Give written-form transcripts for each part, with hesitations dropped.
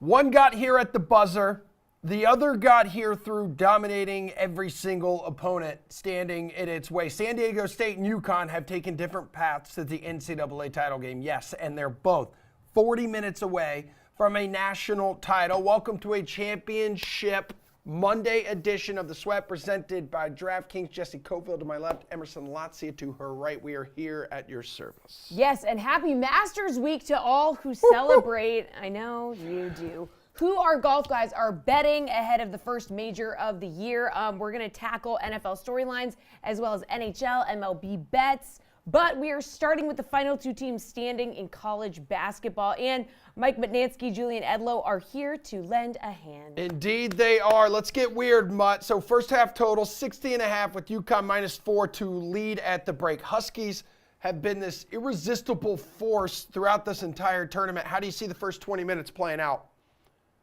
One got here at the buzzer. The other got here through dominating every single opponent standing in its way. San Diego State and UConn have taken different paths to the NCAA title game. Yes, and they're both 40 minutes away from a national title. Welcome to a championship Monday edition of The Sweat presented by DraftKings. Jesse Cofield to my left, Emerson Latzia to her right. We are here at your service. Yes, and happy Masters Week to all who celebrate. I know you do. Who our golf guys are betting ahead of the first major of the year. We're going to tackle NFL storylines as well as NHL, MLB bets. But we are starting with the final two teams standing in college basketball. And Mike Mutnansky, Julian Edlow are here to lend a hand. Indeed they are. Let's get weird, Mutt. So first half total, 60.5 with UConn -4 to lead at the break. Huskies have been this irresistible force throughout this entire tournament. How do you see the first 20 minutes playing out?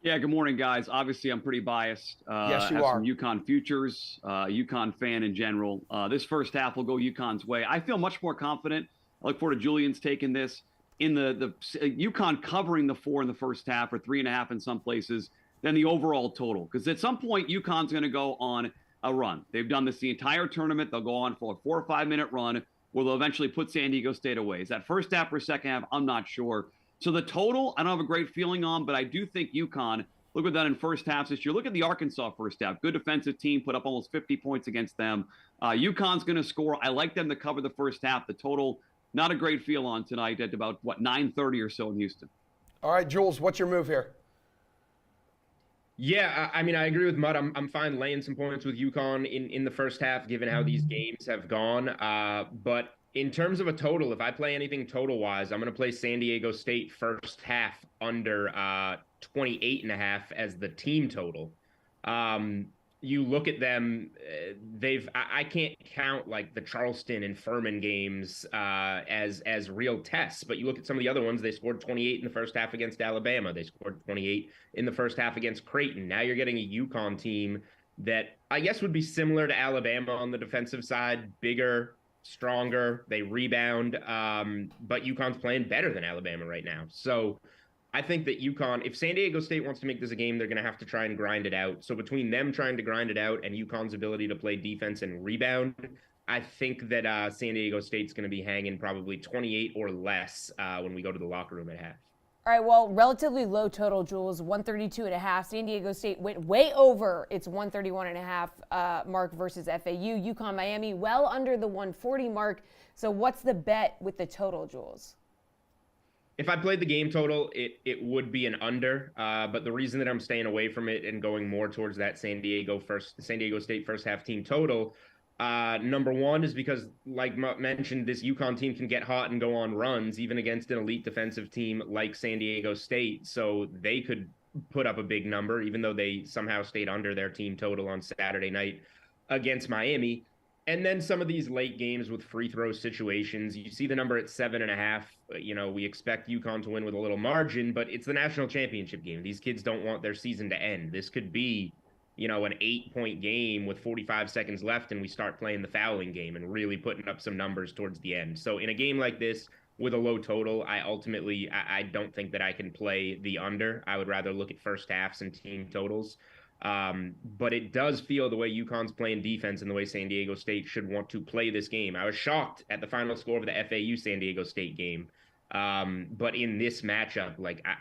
Yeah, good morning, guys. Obviously, I'm pretty biased. Yes, you have are. Some UConn futures, UConn fan in general. This first half will go UConn's way. I feel much more confident. I look forward to Julian's taking this in the UConn covering the 4 in the first half or 3.5 in some places than the overall total. Because at some point, UConn's going to go on a run. They've done this the entire tournament. They'll go on for a 4 or 5 minute run where they'll eventually put San Diego State away. Is that first half or second half? I'm not sure. So the total, I don't have a great feeling on, but I do think UConn, look at that in first halves this year. Look at the Arkansas first half. Good defensive team, put up almost 50 points against them. UConn's going to score. I like them to cover the first half. The total, not a great feel on tonight at about, 9:30 or so in Houston. All right, Jules, what's your move here? Yeah, I mean, I agree with Mutt. I'm fine laying some points with UConn in the first half, given how these games have gone. But in terms of a total, if I play anything total-wise, I'm going to play San Diego State first half under 28.5 as the team total. You look at them, I can't count like the Charleston and Furman games as real tests, but you look at some of the other ones, they scored 28 in the first half against Alabama. They scored 28 in the first half against Creighton. Now you're getting a UConn team that I guess would be similar to Alabama on the defensive side, bigger, stronger, they rebound, but UConn's playing better than Alabama right now. So I think that UConn, if San Diego State wants to make this a game, they're going to have to try and grind it out. So between them trying to grind it out and UConn's ability to play defense and rebound, I think that San Diego State's going to be hanging probably 28 or less when we go to the locker room at half. All right, well, relatively low total, Jules, 132.5. San Diego State went way over its 131.5 mark versus FAU. UConn, Miami, well under the 140 mark. So what's the bet with the total, Jules? If I played the game total, it would be an under. But the reason that I'm staying away from it and going more towards that San Diego State first half team total, number one is because, like mentioned, this UConn team can get hot and go on runs, even against an elite defensive team like San Diego State. So they could put up a big number, even though they somehow stayed under their team total on Saturday night against Miami. And then some of these late games with free throw situations, you see the number at 7.5. We expect UConn to win with a little margin, but it's the national championship game. These kids don't want their season to end. This could be an 8-point game with 45 seconds left and we start playing the fouling game and really putting up some numbers towards the end. So in a game like this with a low total, I don't think that I can play the under. I would rather look at first halves and team totals. But it does feel the way UConn's playing defense and the way San Diego State should want to play this game. I was shocked at the final score of the FAU San Diego State game. But in this matchup,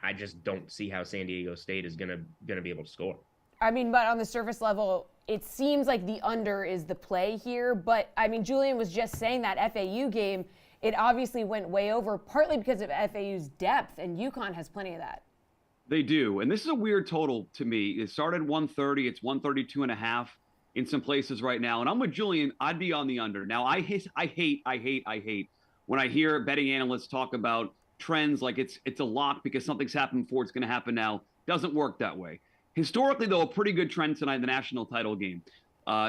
I just don't see how San Diego State is gonna be able to score. I mean, but on the surface level, it seems like the under is the play here. But, I mean, Julian was just saying that FAU game, it obviously went way over, partly because of FAU's depth, and UConn has plenty of that. They do. And this is a weird total to me. It started 130. It's 132.5 in some places right now. And I'm with Julian. I'd be on the under. Now, I hate when I hear betting analysts talk about trends like it's a lock because something's happened before, it's going to happen now. Doesn't work that way. Historically, though, a pretty good trend tonight in the national title game.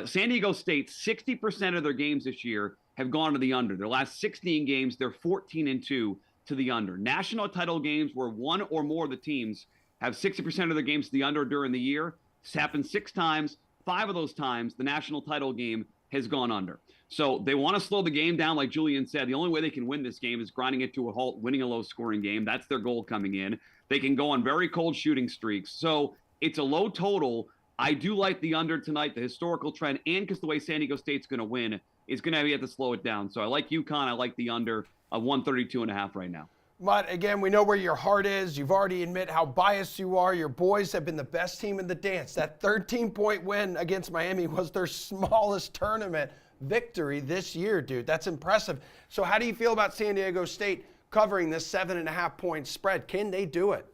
San Diego State, 60% of their games this year have gone to the under. Their last 16 games, they're 14-2 to the under. National title games where one or more of the teams have 60% of their games to the under during the year. It's happened 6 times. 5 of those times, the national title game has gone under. So they want to slow the game down, like Julian said. The only way they can win this game is grinding it to a halt, winning a low-scoring game. That's their goal coming in. They can go on very cold shooting streaks. So it's a low total. I do like the under tonight, the historical trend, and because the way San Diego State's going to win is going to have to slow it down. So I like UConn. I like the under 132.5 right now. But again, we know where your heart is. You've already admit how biased you are. Your boys have been the best team in the dance. That 13-point win against Miami was their smallest tournament victory this year, dude. That's impressive. So how do you feel about San Diego State covering this 7.5-point spread? Can they do it?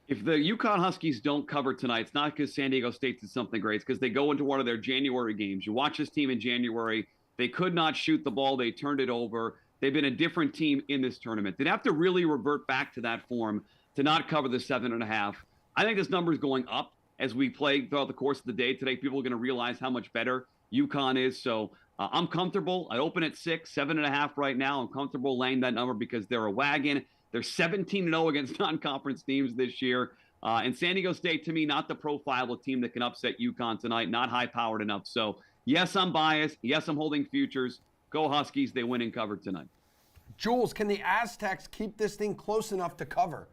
If the UConn Huskies don't cover tonight, it's not because San Diego State did something great. It's because they go into one of their January games. You watch this team in January. They could not shoot the ball. They turned it over. They've been a different team in this tournament. They'd have to really revert back to that form to not cover the 7.5. I think this number is going up as we play throughout the course of the day today. People are going to realize how much better UConn is. So I'm comfortable. I open at 6, 7.5 right now. I'm comfortable laying that number because they're a wagon. They're 17-0 against non-conference teams this year. And San Diego State, to me, not the profile of team that can upset UConn tonight, not high-powered enough. So, yes, I'm biased. Yes, I'm holding futures. Go Huskies. They win and cover tonight. Jules, can the Aztecs keep this thing close enough to cover?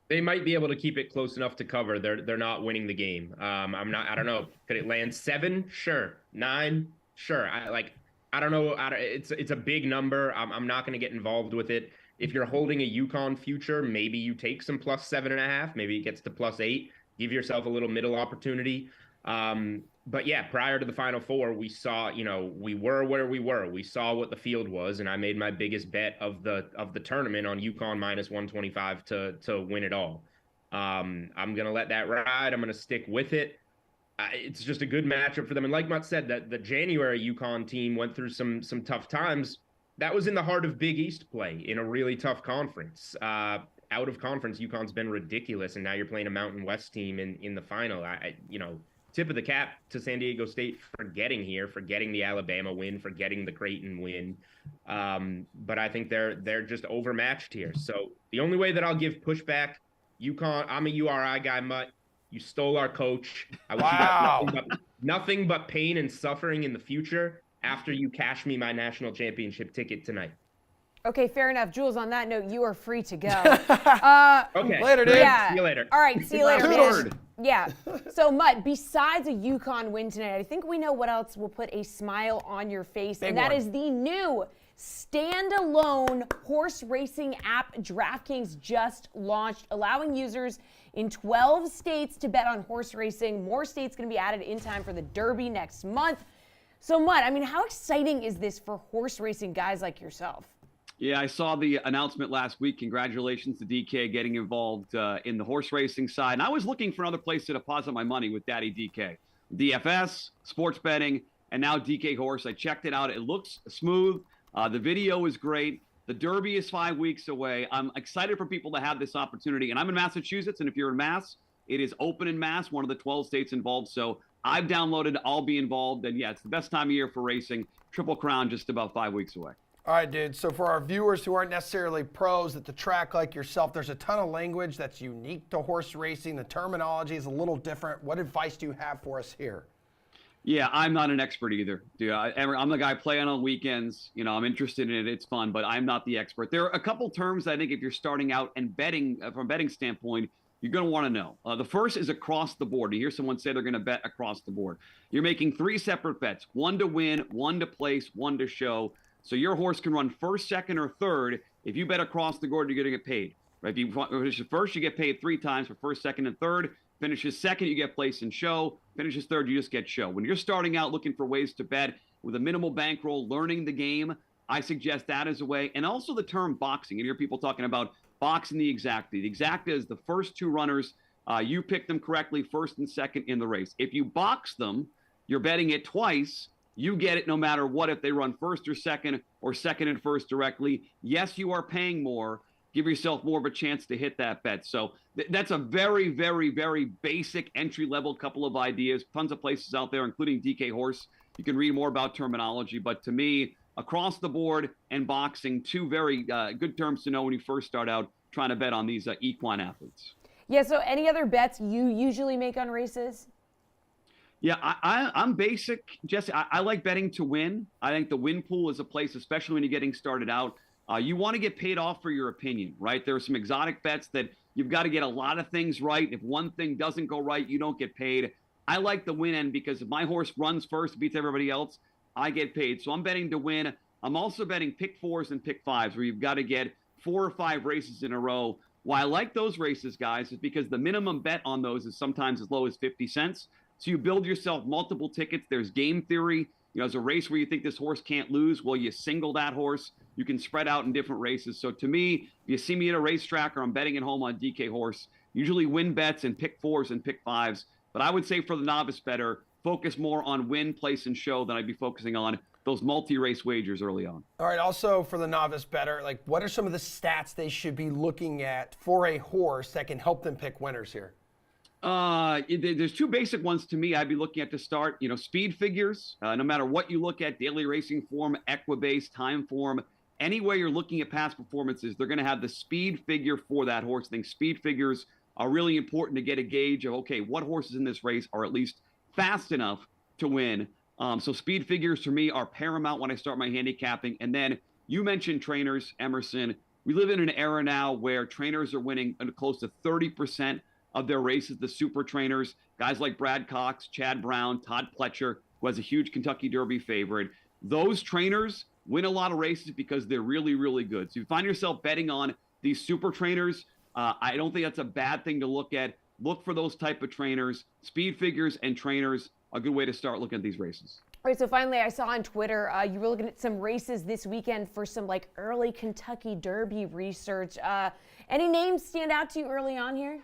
They might be able to keep it close enough to cover. They're not winning the game. I don't know. Could it land 7? Sure. 9? Sure. I don't know. It's a big number. I'm not going to get involved with it. If you're holding a UConn future, maybe you take some plus 7.5. Maybe it gets to plus 8. Give yourself a little middle opportunity. But yeah, prior to the Final Four, we saw, we were where we were. We saw what the field was, and I made my biggest bet of the tournament on UConn minus 125 to win it all. I'm gonna let that ride. I'm gonna stick with it. It's just a good matchup for them. And like Mutt said, that the January UConn team went through some tough times. That was in the heart of Big East play in a really tough conference. Out of conference, UConn's been ridiculous, and now you're playing a Mountain West team in the final. Tip of the cap to San Diego State for getting here, for getting the Alabama win, for getting the Creighton win. But I think they're just overmatched here. So the only way that I'll give pushback, UConn, I'm a URI guy, Mutt. You stole our coach. I wish you got nothing but pain and suffering in the future after you cash me my national championship ticket tonight. Okay, fair enough. Jules, on that note, you are free to go. Okay. Later, dude. Yeah. See you later. All right, see you later, Last man. Yeah. So, Mutt, besides a UConn win tonight, I think we know what else will put a smile on your face, Big and that one. is the new standalone horse racing app DraftKings just launched, allowing users in 12 states to bet on horse racing. More states going to be added in time for the Derby next month. So, Mutt, how exciting is this for horse racing guys like yourself? Yeah, I saw the announcement last week. Congratulations to DK getting involved in the horse racing side. And I was looking for another place to deposit my money with Daddy DK. DFS, sports betting, and now DK Horse. I checked it out. It looks smooth. The video is great. The Derby is 5 weeks away. I'm excited for people to have this opportunity. And I'm in Massachusetts, and if you're in Mass, it is open in Mass, one of the 12 states involved. So I've downloaded I'll Be Involved. And yeah, it's the best time of year for racing. Triple Crown just about 5 weeks away. All right, dude. So for our viewers who aren't necessarily pros at the track like yourself, there's a ton of language that's unique to horse racing. The terminology is a little different. What advice do you have for us here? Yeah, I'm not an expert either, dude. I'm the guy playing on weekends. I'm interested in it. It's fun, but I'm not the expert. There are a couple terms I think if you're starting out and betting from a betting standpoint, you're going to want to know. The first is across the board. You hear someone say they're going to bet across the board. You're making 3 separate bets, one to win, one to place, one to show. So your horse can run first, second, or third. If you bet across the board, you're going to get paid. Right? If you finish first, you get paid 3 times for first, second, and third. Finishes second, you get place and show. Finishes third, you just get show. When you're starting out looking for ways to bet with a minimal bankroll, learning the game, I suggest that as a way. And also the term boxing. You hear people talking about boxing the exacta. The exacta is the first 2 runners. You pick them correctly, first and second in the race. If you box them, you're betting it twice. You get it no matter what, if they run first or second and first directly. Yes, you are paying more. Give yourself more of a chance to hit that bet. So that's a very, very, very basic entry-level couple of ideas. Tons of places out there, including DK Horse. You can read more about terminology. But to me, across the board and boxing, 2 very good terms to know when you first start out trying to bet on these equine athletes. Yeah, so any other bets you usually make on races? Yeah, I'm basic, Jesse. I like betting to win. I think the win pool is a place, especially when you're getting started out. You want to get paid off for your opinion, right? There are some exotic bets that you've got to get a lot of things right. If one thing doesn't go right, you don't get paid. I like the win end because if my horse runs first, beats everybody else, I get paid. So I'm betting to win. I'm also betting pick fours and pick fives, where you've got to get 4 or 5 races in a row. Why I like those races, guys, is because the minimum bet on those is sometimes as low as 50 cents. So you build yourself multiple tickets. There's game theory. As a race where you think this horse can't lose, well, you single that horse. You can spread out in different races. So to me, if you see me at a racetrack or I'm betting at home on DK horse, usually win bets and pick fours and pick fives. But I would say for the novice bettor, focus more on win, place, and show than I'd be focusing on those multi-race wagers early on. All right, also for the novice bettor, like what are some of the stats they should be looking at for a horse that can help them pick winners here? There's 2 basic ones to me I'd be looking at to start. Speed figures, no matter what you look at, daily racing form, equibase, time form, any way you're looking at past performances, they're going to have the speed figure for that horse. I think speed figures are really important to get a gauge of, okay, what horses in this race are at least fast enough to win. So speed figures for me are paramount when I start my handicapping. And then you mentioned trainers, Emerson. We live in an era now where trainers are winning close to 30% of their races, the super trainers, guys like Brad Cox, Chad Brown, Todd Pletcher, who has a huge Kentucky Derby favorite. Those trainers win a lot of races because they're really, really good. So if you find yourself betting on these super trainers, I don't think that's a bad thing to look at. Look for those type of trainers. Speed figures and trainers, a good way to start looking at these races. All right, so finally, I saw on Twitter you were looking at some races this weekend for some like early Kentucky Derby research. Any names stand out to you early on here?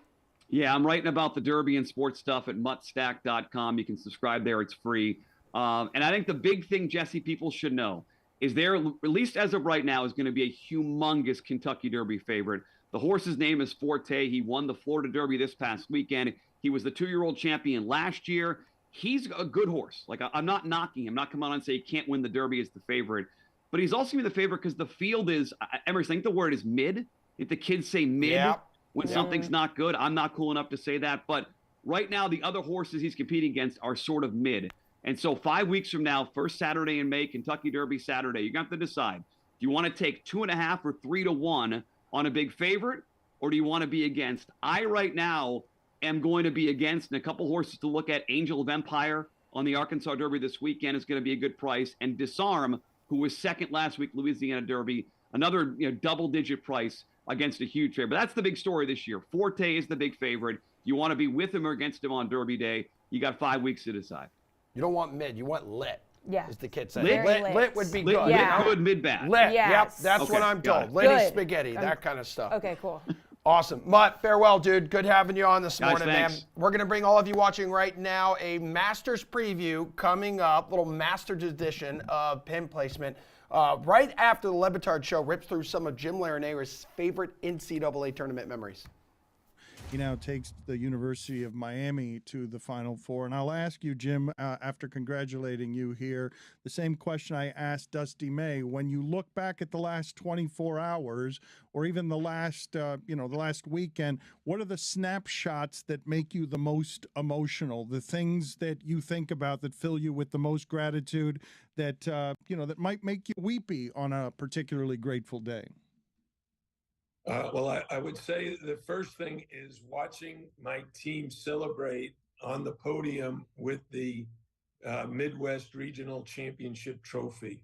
Yeah, I'm writing about the Derby and sports stuff at muttstack.com. You can subscribe there. It's free. And I think the big thing, Jesse, people should know is there, at least as of right now, is going to be a humongous Kentucky Derby favorite. The horse's name is Forte. He won the Florida Derby this past weekend. He was the 2-year-old champion last year. He's a good horse. Like, I'm not knocking him. I'm not coming on and say he can't win the Derby as the favorite. But he's also going to be the favorite because the field is, Emerson, I think the word is mid. If the kids say mid, Yep. when something's not good, I'm not cool enough to say that. But right now, the other horses he's competing against are sort of mid. And so 5 weeks from now, first Saturday in May, Kentucky Derby Saturday, you're going to have to decide. Do you want to take 2.5 or 3 to 1 on a big favorite, or do you want to be against? I right now am going to be against, and a couple horses to look at. Angel of Empire on the Arkansas Derby this weekend is going to be a good price. And Disarm, who was second last week, Louisiana Derby, another double-digit price against a huge favorite. But that's the big story this year. Forte is the big favorite. You want to be with him or against him on Derby Day. You got 5 weeks to decide. You don't want mid, you want lit. Yeah. As the kids say. Lit. Lit would be Lit, good. Yeah. lit good, mid-bad. Lit. Yes. Yep, that's Okay, what I'm got told. it. Litty Good. spaghetti, that kind of stuff. Okay, cool. Awesome. Mutt, farewell, dude. Good having you on this Guys, morning, man. thanks. We're going to bring all of you watching right now a Masters preview coming up, little Masters edition of Pin Placement. Right after the Le Batard Show rips through some of Jim Larinare's favorite NCAA tournament memories. He now takes the University of Miami to the Final Four. And I'll ask you, Jim, after congratulating you here, the same question I asked Dusty May. When you look back at the last 24 hours or even the last, the last weekend, what are the snapshots that make you the most emotional? The things that you think about that fill you with the most gratitude that, that might make you weepy on a particularly grateful day? Well, I would say the first thing is watching my team celebrate on the podium with the Midwest Regional Championship trophy.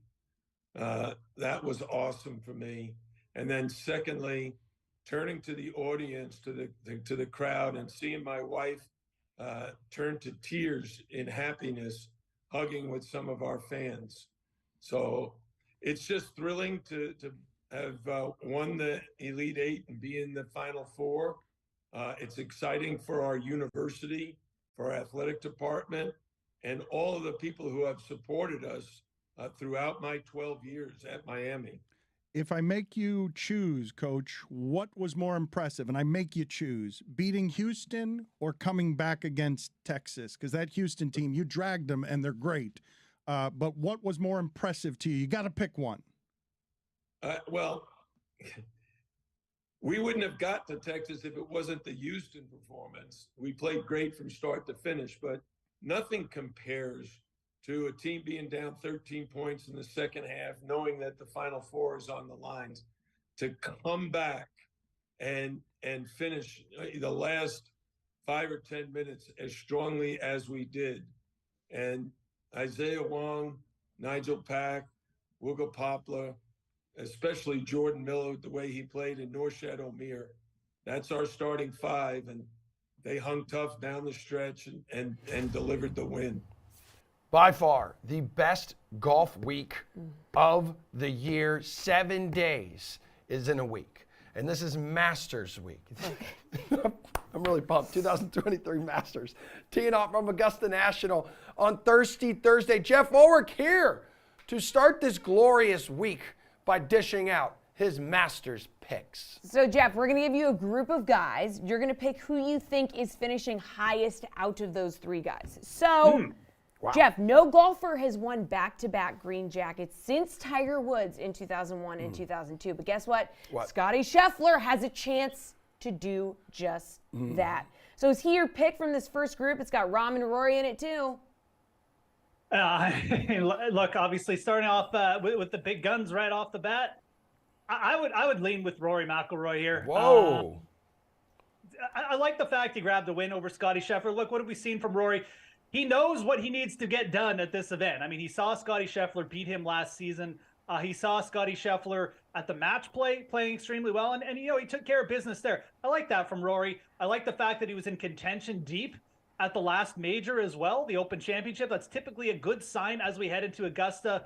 That was awesome for me. And then secondly, turning to the audience, to the crowd, and seeing my wife turn to tears in happiness, hugging with some of our fans. So it's just thrilling to have won the Elite Eight and be in the Final Four. It's exciting for our university, for our athletic department, and all of the people who have supported us throughout my 12 years at Miami. If I make you choose, Coach, what was more impressive? And I make you choose, beating Houston or coming back against Texas? Because that Houston team, you dragged them and they're great. But what was more impressive to you? You got to pick one. Well, we wouldn't have got to Texas if it wasn't the Houston performance. We played great from start to finish, but nothing compares to a team being down 13 points in the second half, knowing that the Final Four is on the lines, to come back and finish the last 5 or 10 minutes as strongly as we did. And Isaiah Wong, Nigel Pack, Wooga Poplar, especially Jordan Miller, the way he played, and Norshad Omir. That's our starting five, and they hung tough down the stretch and delivered the win. By far, the best golf week of the year. 7 days is in a week. And this is Masters week. I'm really pumped. 2023 Masters. Teeing off from Augusta National on Thursday. Jeff Ulrich here to start this glorious week by dishing out his Masters picks. So, Jeff, we're going to give you a group of guys. You're going to pick who you think is finishing highest out of those three guys. So, Wow. Jeff, no golfer has won back-to-back green jackets since Tiger Woods in 2001 and 2002. But guess what? Scotty Scheffler has a chance to do just that. So is he your pick from this first group? It's got Rahm and Rory in it too. Look, obviously starting off with the big guns right off the bat, I would lean with Rory McIlroy here. Whoa. I like the fact he grabbed the win over Scotty Scheffler. Look, what have we seen from Rory? He knows what he needs to get done at this event. I mean, he saw Scotty Scheffler beat him last season. He saw Scotty Scheffler at the match play playing extremely well, and he took care of business there. I like that from Rory. I like the fact that he was in contention deep at the last major as well, the Open Championship. That's typically a good sign as we head into Augusta.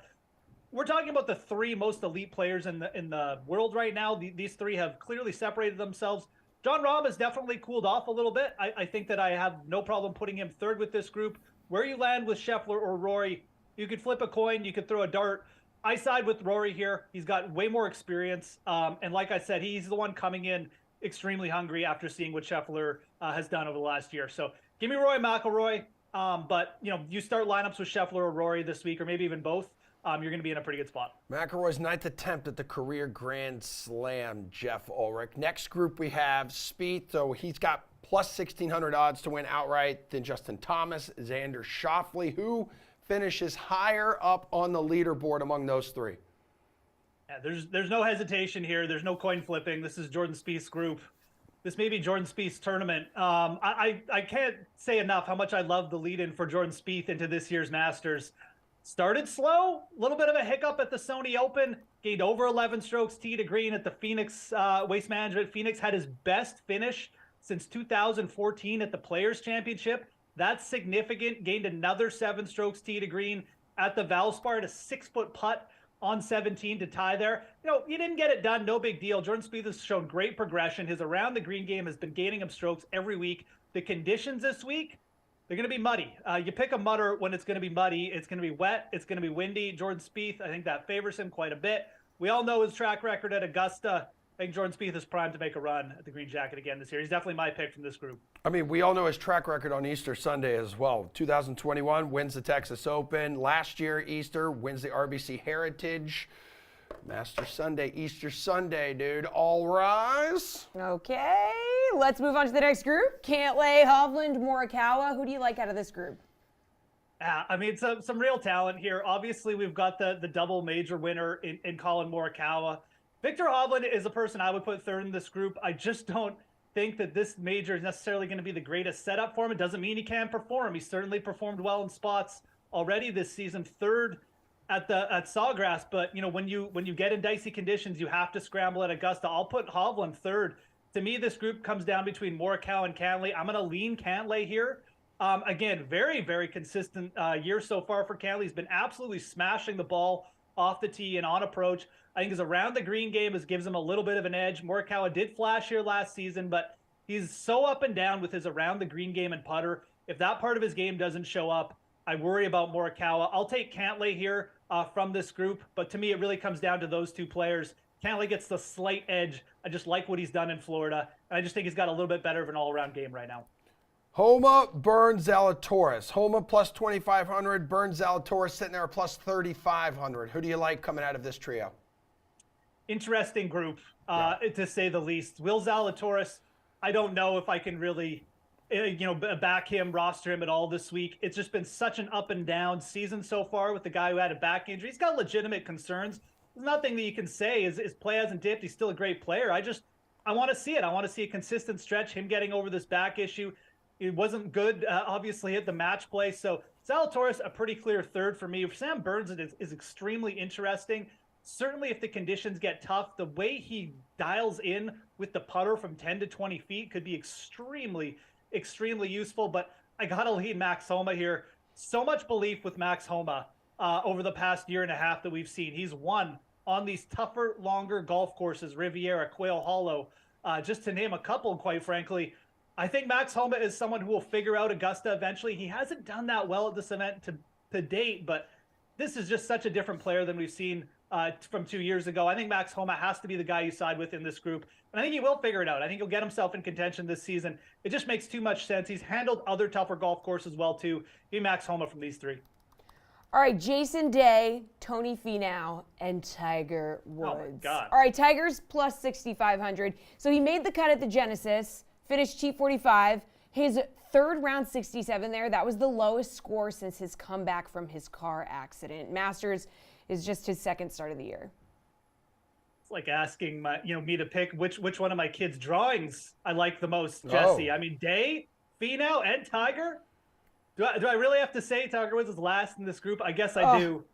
We're talking about the three most elite players in the world right now. These three have clearly separated themselves. Jon Rahm has definitely cooled off a little bit. I think that I have no problem putting him third with this group. Where you land with Scheffler or Rory, you could flip a coin, you could throw a dart. I side with Rory here. He's got way more experience. And like I said, he's the one coming in extremely hungry after seeing what Scheffler has done over the last year. So give me Rory McIlroy. But, you start lineups with Scheffler or Rory this week, or maybe even both. You're going to be in a pretty good spot. McIlroy's ninth attempt at the career Grand Slam, Jeff Ulrich. Next group we have Spieth, so he's got plus 1,600 odds to win outright than Justin Thomas, Xander Schauffele. Who finishes higher up on the leaderboard among those three? Yeah, there's no hesitation here. There's no coin flipping. This is Jordan Spieth's group. This may be Jordan Spieth's tournament. I can't say enough how much I love the lead-in for Jordan Spieth into this year's Masters. Started slow, a little bit of a hiccup at the Sony Open, gained over 11 strokes tee to green at the Phoenix Waste Management. Phoenix had his best finish since 2014 at the Players Championship. That's significant. Gained another 7 strokes tee to green at the Valspar, a 6-foot putt on 17 to tie there. You didn't get it done, no big deal. Jordan Spieth has shown great progression. His around the green game has been gaining him strokes every week. The conditions this week, they're going to be muddy. You pick a mutter when it's going to be muddy. It's going to be wet. It's going to be windy. Jordan Spieth, I think that favors him quite a bit. We all know his track record at Augusta. I think Jordan Spieth is primed to make a run at the green jacket again this year. He's definitely my pick from this group. I mean, we all know his track record on Easter Sunday as well. 2021 wins the Texas Open. Last year, Easter wins the RBC Heritage. Master Sunday, Easter Sunday, dude. All rise. Okay, let's move on to the next group. Cantlay, Hovland, Morikawa. Who do you like out of this group? I mean, some real talent here. Obviously, we've got the double major winner in Colin Morikawa. Victor Hovland is a person I would put third in this group. I just don't think that this major is necessarily going to be the greatest setup for him. It doesn't mean he can't perform. He certainly performed well in spots already this season, third at Sawgrass. But when you get in dicey conditions, you have to scramble at Augusta. I'll put Hovland third. To me, this group comes down between Morikawa and Cantlay. I'm going to lean Cantlay here. Again, very, very consistent year so far for Cantlay. He's been absolutely smashing the ball off the tee and on approach. I think his around the green game gives him a little bit of an edge. Morikawa did flash here last season, but he's so up and down with his around the green game and putter. If that part of his game doesn't show up, I worry about Morikawa. I'll take Cantlay here from this group, but to me, it really comes down to those two players. Cantlay gets the slight edge. I just like what he's done in Florida, and I just think he's got a little bit better of an all-around game right now. Homa, Burns, Zalatoris. Homa plus 2,500. Burns, Zalatoris sitting there at plus 3,500. Who do you like coming out of this trio? Interesting group, to say the least. Will Zalatoris, I don't know if I can really back him, roster him at all this week. It's just been such an up and down season so far with the guy who had a back injury. He's got legitimate concerns. There's nothing that you can say. His play hasn't dipped. He's still a great player. I want to see it. I want to see a consistent stretch, him getting over this back issue. It wasn't good, obviously, at the match play. So Zalatoris, a pretty clear third for me. Sam Burns is extremely interesting. Certainly, if the conditions get tough, the way he dials in with the putter from 10 to 20 feet could be extremely useful. But I got to lead Max Homa here. So much belief with Max Homa over the past year and a half that we've seen. He's won on these tougher, longer golf courses, Riviera, Quail Hollow, just to name a couple, quite frankly. I think Max Homa is someone who will figure out Augusta eventually. He hasn't done that well at this event to date, but this is just such a different player than we've seen from 2 years ago. I think Max Homa has to be the guy you side with in this group. And I think he will figure it out. I think he'll get himself in contention this season. It just makes too much sense. He's handled other tougher golf courses well, too. Give me Max Homa from these three. All right, Jason Day, Tony Finau, and Tiger Woods. Oh, my God. All right, Tiger's plus 6,500. So he made the cut at the Genesis, finished T45. His third round 67 there, that was the lowest score since his comeback from his car accident. Masters is just his second start of the year. It's like asking me to pick which one of my kids' drawings I like the most, Jesse. Oh. I mean, Day, Finau, and Tiger. Do I really have to say Tiger Woods is last in this group? I guess I do.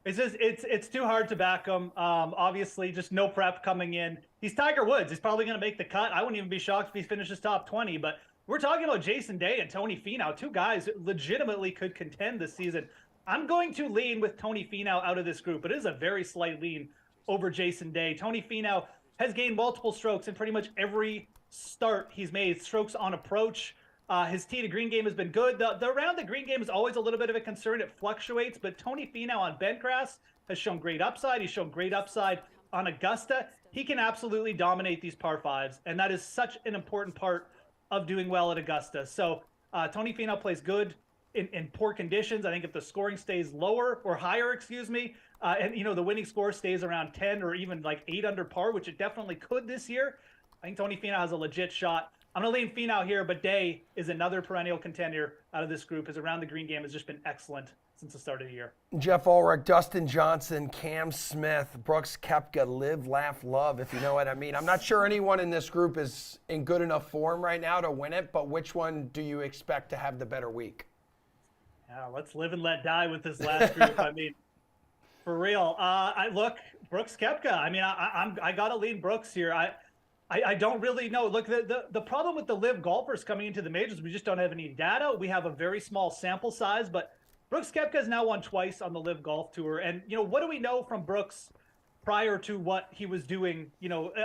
It's just it's too hard to back him. Obviously, just no prep coming in. He's Tiger Woods. He's probably going to make the cut. I wouldn't even be shocked if he finishes top 20. But we're talking about Jason Day and Tony Finau, two guys that legitimately could contend this season. I'm going to lean with Tony Finau out of this group. It is a very slight lean over Jason Day. Tony Finau has gained multiple strokes in pretty much every start he's made. Strokes on approach. His tee to green game has been good. The around the green game is always a little bit of a concern. It fluctuates, but Tony Finau on bent grass has shown great upside. He's shown great upside on Augusta. He can absolutely dominate these par fives, and that is such an important part of doing well at Augusta. So Tony Finau plays good in poor conditions. I think if the scoring stays lower or higher, and the winning score stays around 10 or even like 8 under par, which it definitely could this year, I think Tony Finau has a legit shot. I'm going to lean Finau here, but Day is another perennial contender out of this group. His around the green game has just been excellent since the start of the year. Jeff Ulrich, Dustin Johnson, Cam Smith, Brooks Koepka, live, laugh, love, if you know what I mean. I'm not sure anyone in this group is in good enough form right now to win it, but which one do you expect to have the better week? Yeah, let's live and let die with this last group. I mean, for real. Brooks Koepka. I mean, I got to lean Brooks here. I don't really know. Look, the problem with the live golfers coming into the majors, we just don't have any data. We have a very small sample size, but Brooks Koepka has now won twice on the live golf tour. And, what do we know from Brooks prior to what he was doing,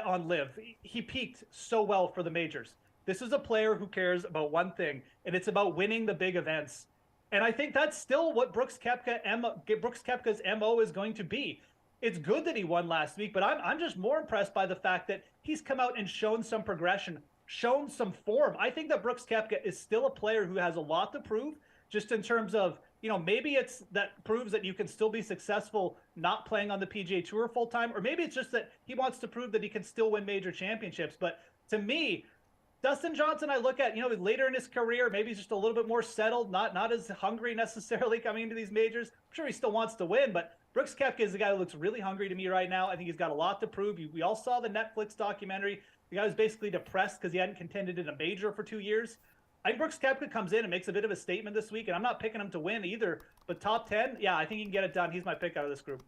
on live? He peaked so well for the majors. This is a player who cares about one thing, and it's about winning the big events. And I think that's still what Brooks Koepka's MO is going to be. It's good that he won last week, but I'm just more impressed by the fact that he's come out and shown some progression, shown some form. I think that Brooks Koepka is still a player who has a lot to prove, just in terms of, maybe it's that proves that you can still be successful not playing on the PGA Tour full time, or maybe it's just that he wants to prove that he can still win major championships. But to me, Dustin Johnson, I look at, later in his career, maybe he's just a little bit more settled, not as hungry necessarily coming into these majors. I'm sure he still wants to win, but Brooks Koepka is the guy who looks really hungry to me right now. I think he's got a lot to prove. We all saw the Netflix documentary. The guy was basically depressed because he hadn't contended in a major for 2 years. I think Brooks Koepka comes in and makes a bit of a statement this week, and I'm not picking him to win either. But top 10, yeah, I think he can get it done. He's my pick out of this group.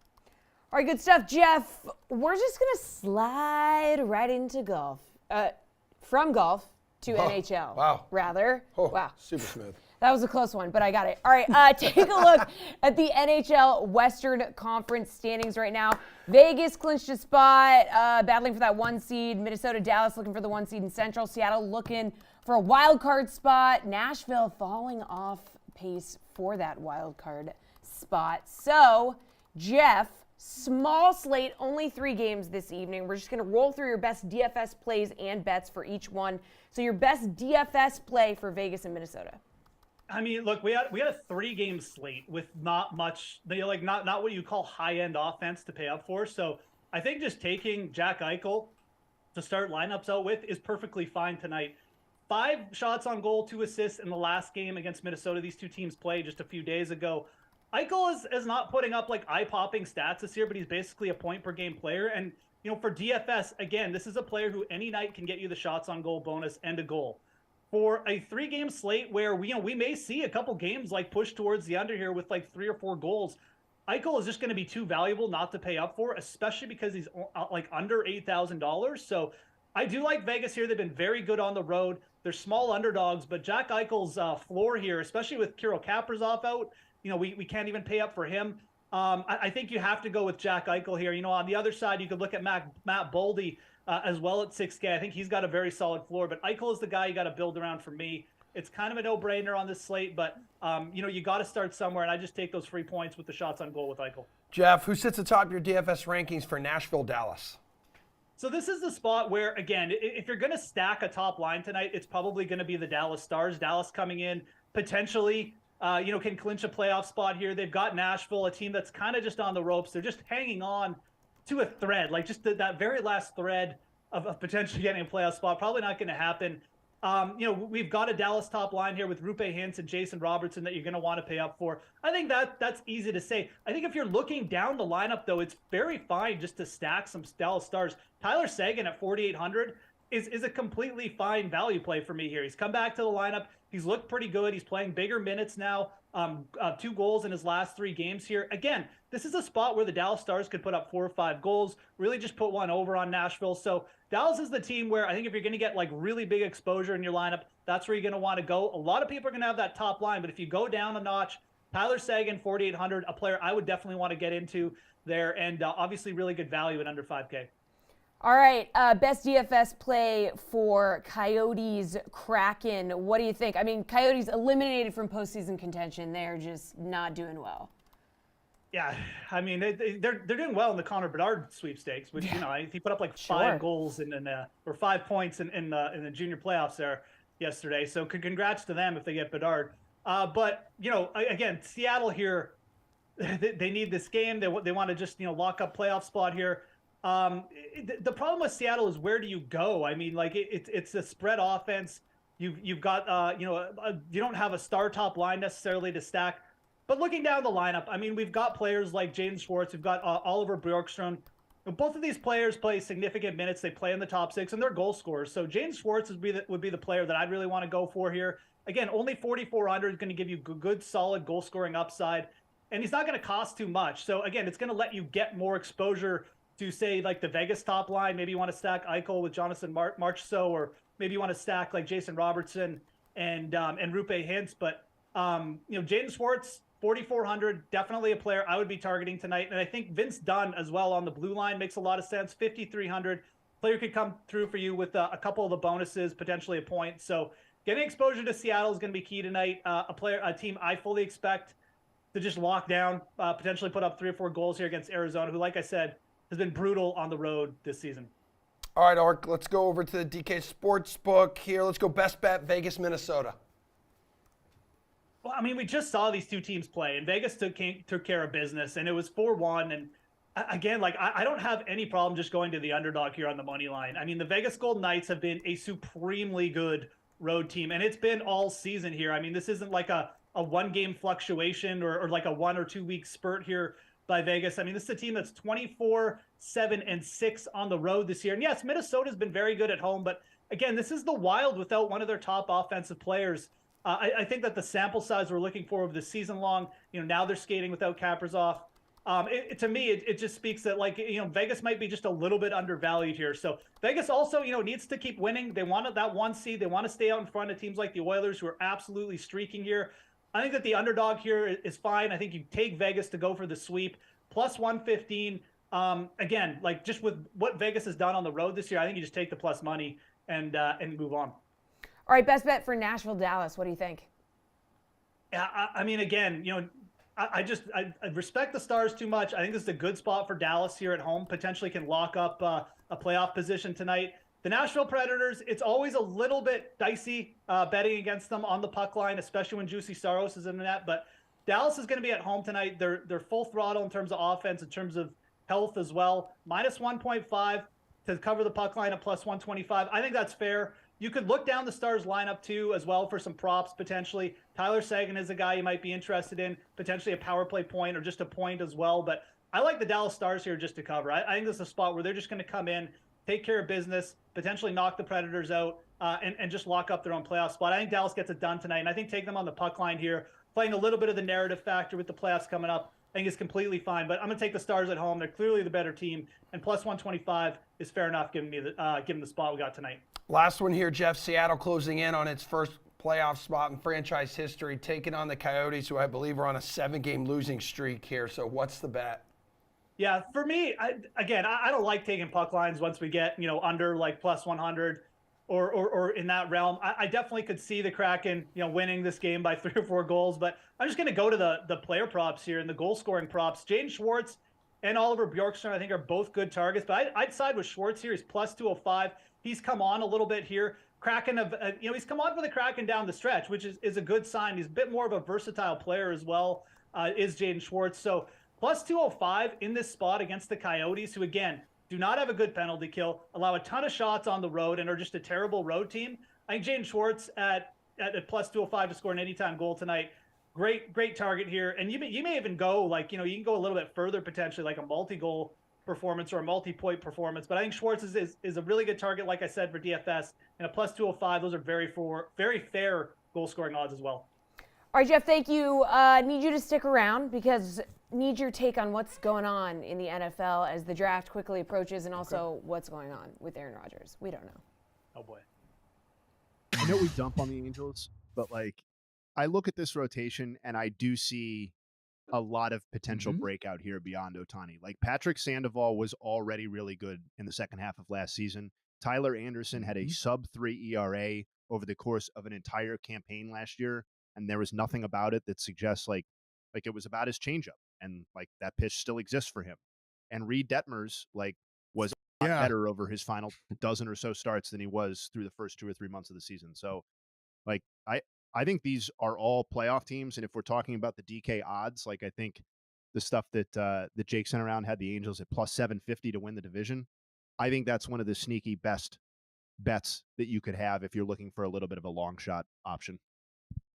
All right, good stuff, Jeff. We're just going to slide right into golf. From golf to NHL. Wow. Rather. Oh, wow. super smooth. That was a close one, but I got it. All right, take a look at the NHL Western Conference standings right now. Vegas clinched a spot, battling for that 1 seed. Minnesota, Dallas looking for the 1 seed in Central. Seattle looking for a wild card spot. Nashville falling off pace for that wild card spot. So, Jeff, small slate, only 3 games this evening. We're just going to roll through your best DFS plays and bets for each one. So your best DFS play for Vegas and Minnesota. I mean, look, we had a 3-game slate with not much, not what you call high-end offense to pay up for. So I think just taking Jack Eichel to start lineups out with is perfectly fine tonight. 5 shots on goal, 2 assists in the last game against Minnesota. These two teams played just a few days ago. Eichel is not putting up like eye-popping stats this year, but he's basically a point-per-game player. And, for DFS, again, this is a player who any night can get you the shots on goal bonus and a goal. For a 3-game slate where we may see a couple games like push towards the under here with like 3 or 4 goals, Eichel is just going to be too valuable not to pay up for, especially because he's like under $8,000. So I do like Vegas here. They've been very good on the road. They're small underdogs, but Jack Eichel's floor here, especially with Kirill Kaprizov out, we can't even pay up for him. I think you have to go with Jack Eichel here. On the other side, you could look at Matt Boldy as well at 6K. I think he's got a very solid floor, but Eichel is the guy you got to build around for me. It's kind of a no-brainer on this slate, but you got to start somewhere, and I just take those free points with the shots on goal with Eichel. Jeff, who sits atop your DFS rankings for Nashville, Dallas? So this is the spot where, again, if you're going to stack a top line tonight, it's probably going to be the Dallas Stars. Dallas coming in potentially, can clinch a playoff spot here. They've got Nashville, a team that's kind of just on the ropes. They're just hanging on to a thread, like just that very last thread of potentially getting a playoff spot. Probably not going to happen. We've got a Dallas top line here with Rupe Hintz and Jason Robertson that you're going to want to pay up for. I think that's easy to say. I think if you're looking down the lineup, though, it's very fine just to stack some Dallas Stars. Tyler Seguin at 4,800 is a completely fine value play for me here. He's come back to the lineup. He's looked pretty good. He's playing bigger minutes now. 2 goals in his last 3 games here. Again, this is a spot where the Dallas Stars could put up 4 or 5 goals, really just put one over on Nashville. So Dallas is the team where I think if you're going to get like really big exposure in your lineup, that's where you're going to want to go. A lot of people are going to have that top line, but if you go down a notch, Tyler Seguin, 4,800, a player I would definitely want to get into there, and obviously really good value at under 5K. All right, best DFS play for Coyotes Kraken. What do you think? I mean, Coyotes eliminated from postseason contention. They're just not doing well. Yeah, I mean they're doing well in the Connor Bedard sweepstakes, which he put up like 5 goals or 5 points in the junior playoffs there yesterday. So congrats to them if they get Bedard. But again, Seattle here, they need this game. They want to just lock up playoff spot here. The problem with Seattle is where do you go? I mean, like it's a spread offense. You've got you don't have a star top line necessarily to stack. But looking down the lineup, I mean, we've got players like Jaden Schwartz. We've got Oliver Bjorkström. Both of these players play significant minutes. They play in the top 6, and they're goal scorers. So Jaden Schwartz would be the player that I'd really want to go for here. Again, only 4,400 is going to give you good, solid goal scoring upside, and he's not going to cost too much. So again, it's going to let you get more exposure to, say, like the Vegas top line. Maybe you want to stack Eichel with Jonathan Marchessault, or maybe you want to stack like Jason Robertson and Rupe Hintz. But Jaden Schwartz, 4,400, definitely a player I would be targeting tonight. And I think Vince Dunn as well on the blue line makes a lot of sense. 5,300, player could come through for you with a couple of the bonuses, potentially a point. So getting exposure to Seattle is going to be key tonight. A team I fully expect to just lock down, potentially put up 3 or 4 goals here against Arizona, who, like I said, has been brutal on the road this season. All right, Ark, let's go over to the DK Sportsbook here. Let's go best bet, Vegas, Minnesota. Well, I mean, we just saw these two teams play, and Vegas took care of business, and it was 4-1. And again, like I don't have any problem just going to the underdog here on the money line. I mean, the Vegas Golden Knights have been a supremely good road team, and it's been all season here. I mean, this isn't like a 1-game fluctuation or like a 1 or 2 week spurt here by Vegas. I mean, this is a team that's 24-7-6 on the road this year. And yes, Minnesota's been very good at home, but again, this is the Wild without one of their top offensive players. I think that the sample size we're looking for over the season long, now they're skating without Kaprizov. To me, it just speaks that Vegas might be just a little bit undervalued here. So Vegas also, needs to keep winning. They wanted that 1 seed. They want to stay out in front of teams like the Oilers, who are absolutely streaking here. I think that the underdog here is fine. I think you take Vegas to go for the sweep, plus 115. Again, like just with what Vegas has done on the road this year, I think you just take the plus money and move on. All right, best bet for Nashville, Dallas. What do you think? Yeah, I mean, again, I respect the Stars too much. I think this is a good spot for Dallas here at home. Potentially can lock up a playoff position tonight. The Nashville Predators, it's always a little bit dicey betting against them on the puck line, especially when Juuse Saros is in the net. But Dallas is going to be at home tonight. They're full throttle in terms of offense, in terms of health as well. Minus 1.5 to cover the puck line at plus 125. I think that's fair. You could look down the Stars lineup too as well for some props potentially. Tyler Seguin is a guy you might be interested in, potentially a power play point or just a point as well. But I like the Dallas Stars here just to cover. I think this is a spot where they're just going to come in, take care of business, potentially knock the Predators out, and just lock up their own playoff spot. I think Dallas gets it done tonight, and I think take them on the puck line here, playing a little bit of the narrative factor with the playoffs coming up, I think is completely fine. But I'm going to take the Stars at home. They're clearly the better team, and plus 125 is fair enough given the spot we got tonight. Last one here, Jeff. Seattle closing in on its first playoff spot in franchise history, taking on the Coyotes, who I believe are on a 7-game losing streak here. So what's the bet? Yeah, for me, I don't like taking puck lines once we get, under like plus 100 or in that realm. I definitely could see the Kraken, winning this game by 3 or 4 goals, but I'm just going to go to the player props here and the goal scoring props. Jaden Schwartz and Oliver Bjorkstrand, I think, are both good targets, but I'd side with Schwartz here. He's plus 205. He's come on a little bit here. Kraken he's come on for the Kraken down the stretch, which is a good sign. He's a bit more of a versatile player as well, is Jaden Schwartz. So plus 205 in this spot against the Coyotes, who again do not have a good penalty kill, allow a ton of shots on the road, and are just a terrible road team. I think Jaden Schwartz at plus 205 to score an anytime goal tonight. Great target here. And you may even go you can go a little bit further potentially, like a multi-goal performance or a multi-point performance. But I think Schwartz is a really good target, like I said, for DFS, and a plus 205. Those are very fair goal scoring odds as well. All right, Jeff, thank you. Need you to stick around because need your take on what's going on in the NFL as the draft quickly approaches, and also what's going on with Aaron Rodgers. We don't know. Oh boy. I know we dump on the Angels, but I look at this rotation and I do see a lot of potential breakout here beyond Ohtani. Like Patrick Sandoval was already really good in the second half of last season. Tyler Anderson had a sub-3 ERA over the course of an entire campaign last year, and there was nothing about it that suggests like it was about his changeup, and that pitch still exists for him. And Reed Detmers was a lot better over his final dozen or so starts than he was through the first 2 or 3 months of the season. So I think these are all playoff teams, and if we're talking about the DK odds, I think the stuff that Jake sent around had the Angels at plus 750 to win the division. I think that's one of the sneaky best bets that you could have if you're looking for a little bit of a long shot option.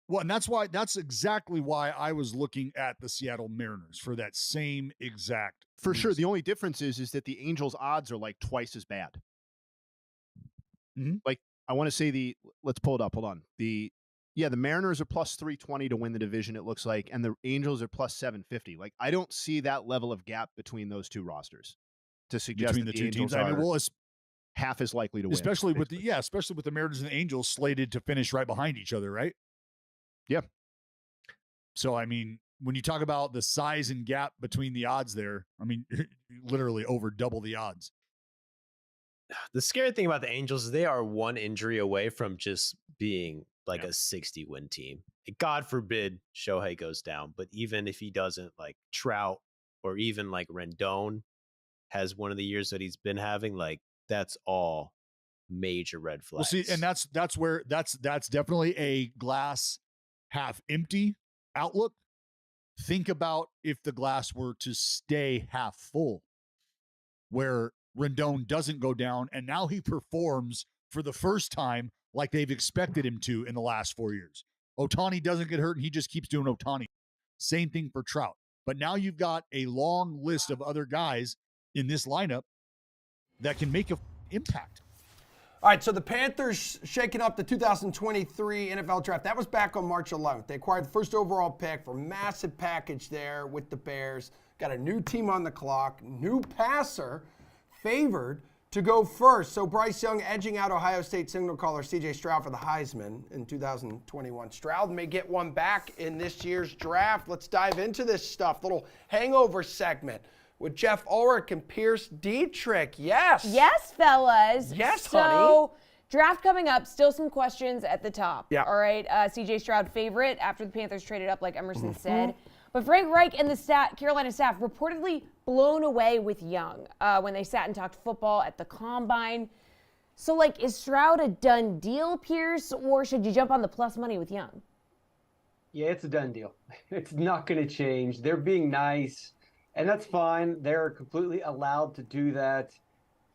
Well, and that's exactly why I was looking at the Seattle Mariners for that same exact For reason. sure. The only difference is that the Angels odds are twice as bad. I want to say let's pull it up. Hold on. The Mariners are plus 320 to win the division, it looks like, and the Angels are plus 750. I don't see that level of gap between those two rosters to suggest between that the the two Angels teams. are half as likely to win. Especially with the Mariners and the Angels slated to finish right behind each other, right? Yeah. So when you talk about the size and gap between the odds there, literally over double the odds. The scary thing about the Angels is they are one injury away from just being a 60-win team. God forbid Shohei goes down, but even if he doesn't, Trout or even Rendon has one of the years that he's been having, that's all major red flags. Well, see, and that's definitely a glass half empty outlook. Think about if the glass were to stay half full, where Rendon doesn't go down, and now he performs for the first time like they've expected him to in the last 4 years. Ohtani doesn't get hurt, and he just keeps doing Ohtani. Same thing for Trout. But now you've got a long list of other guys in this lineup that can make an impact. All right, so the Panthers shaking up the 2023 NFL Draft. That was back on March 11th. They acquired the first overall pick for a massive package there with the Bears. Got a new team on the clock, new passer, favored to go first. So Bryce Young edging out Ohio State signal caller C.J. Stroud for the Heisman in 2021. Stroud may get one back in this year's draft. Let's dive into this stuff. Little hangover segment with Jeff Ulrich and Pierce Dietrich. Yes. Yes, fellas. Yes, honey. honey. Draft coming up. Still some questions at the top. Yeah. All right. C.J. Stroud favorite after the Panthers traded up, like Emerson said. But Frank Reich and the Carolina staff reportedly blown away with Young when they sat and talked football at the Combine. So, is Stroud a done deal, Pierce, or should you jump on the plus money with Young? Yeah, it's a done deal. It's not going to change. They're being nice, and that's fine. They're completely allowed to do that.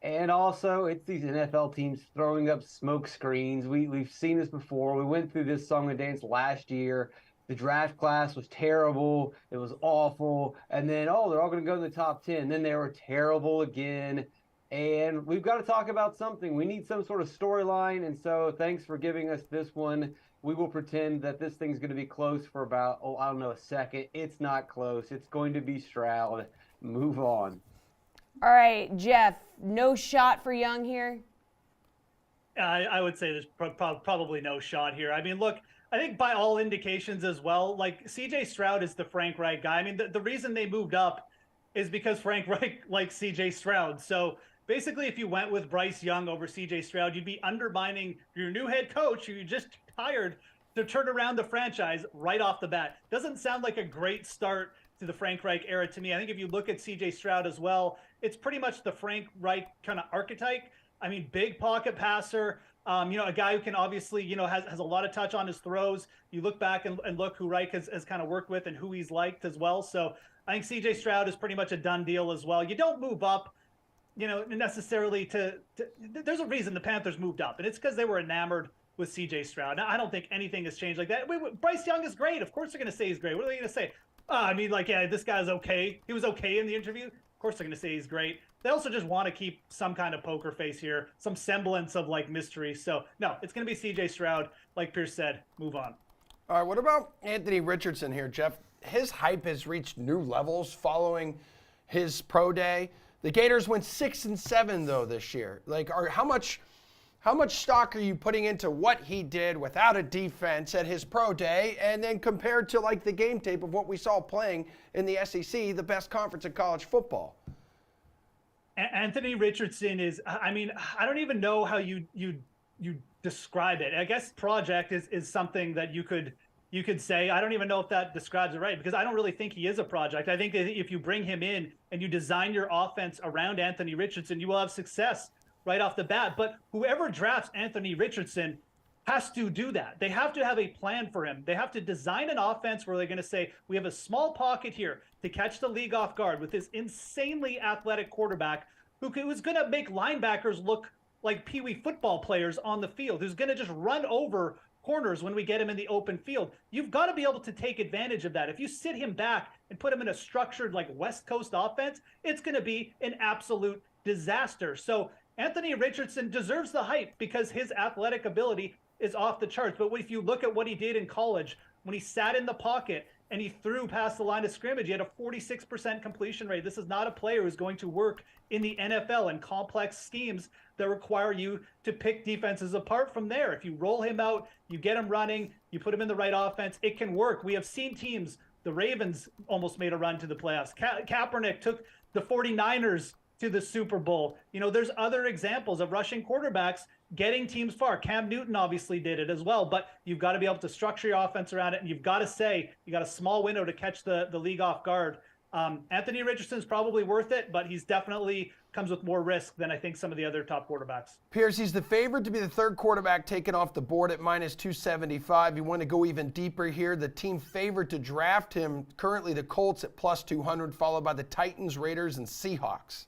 And also, it's these NFL teams throwing up smoke screens. We've seen this before. We went through this song and dance last year. The draft class was terrible. It was awful. And then, they're all going to go in the top 10. Then they were terrible again. And we've got to talk about something. We need some sort of storyline. And so thanks for giving us this one. We will pretend that this thing's going to be close for about, a second. It's not close. It's going to be Stroud. Move on. All right, Jeff, no shot for Young here? I would say there's probably no shot here. I mean, look, I think by all indications as well, like CJ Stroud is the Frank Reich guy. I mean, the reason they moved up is because Frank Reich likes CJ Stroud. So basically, if you went with Bryce Young over CJ Stroud, you'd be undermining your new head coach who you just hired to turn around the franchise right off the bat. Doesn't sound like a great start to the Frank Reich era to me. I think if you look at CJ Stroud as well, it's pretty much the Frank Reich kind of archetype. I mean, big pocket passer, a guy who can obviously, has a lot of touch on his throws. You look back and look who Reich has kind of worked with and who he's liked as well. So I think CJ Stroud is pretty much a done deal as well. You don't move up, necessarily to there's a reason the Panthers moved up, and it's because they were enamored with CJ Stroud. Now, I don't think anything has changed like that. Bryce Young is great. Of course they're going to say he's great. What are they going to say? This guy's okay. He was okay in the interview. Of course they're going to say he's great. They also just want to keep some kind of poker face here, some semblance of mystery. So no, it's going to be CJ Stroud. Like Pierce said, move on. All right, what about Anthony Richardson here, Jeff? His hype has reached new levels following his pro day. The Gators went 6-7 though this year. How much stock are you putting into what he did without a defense at his pro day, and then compared to the game tape of what we saw playing in the SEC, the best conference in college football? Anthony Richardson is, I don't even know how you describe it. I guess project is something that you could say. I don't even know if that describes it right, because I don't really think he is a project. I think that if you bring him in and you design your offense around Anthony Richardson, you will have success right off the bat. But whoever drafts Anthony Richardson has to do that. They have to have a plan for him. They have to design an offense where they're going to say, we have a small pocket here to catch the league off guard with this insanely athletic quarterback who is going to make linebackers look like peewee football players on the field, who's going to just run over corners when we get him in the open field. You've got to be able to take advantage of that. If you sit him back and put him in a structured West Coast offense, it's going to be an absolute disaster. So Anthony Richardson deserves the hype because his athletic ability is off the charts. But if you look at what he did in college, when he sat in the pocket and he threw past the line of scrimmage, he had a 46% completion rate. This is not a player who's going to work in the NFL in complex schemes that require you to pick defenses apart from there. If you roll him out, you get him running, you put him in the right offense, it can work. We have seen teams, the Ravens almost made a run to the playoffs. Kaepernick took the 49ers to the Super Bowl. There's other examples of rushing quarterbacks getting teams far. Cam Newton obviously did it as well, but you've got to be able to structure your offense around it, and you've got to say you got a small window to catch the league off guard. Anthony Richardson's probably worth it, but he's definitely comes with more risk than I think some of the other top quarterbacks. Pierce, he's the favorite to be the third quarterback taken off the board at -275. You want to go even deeper here. The team favored to draft him, currently the Colts at +200, followed by the Titans, Raiders, and Seahawks.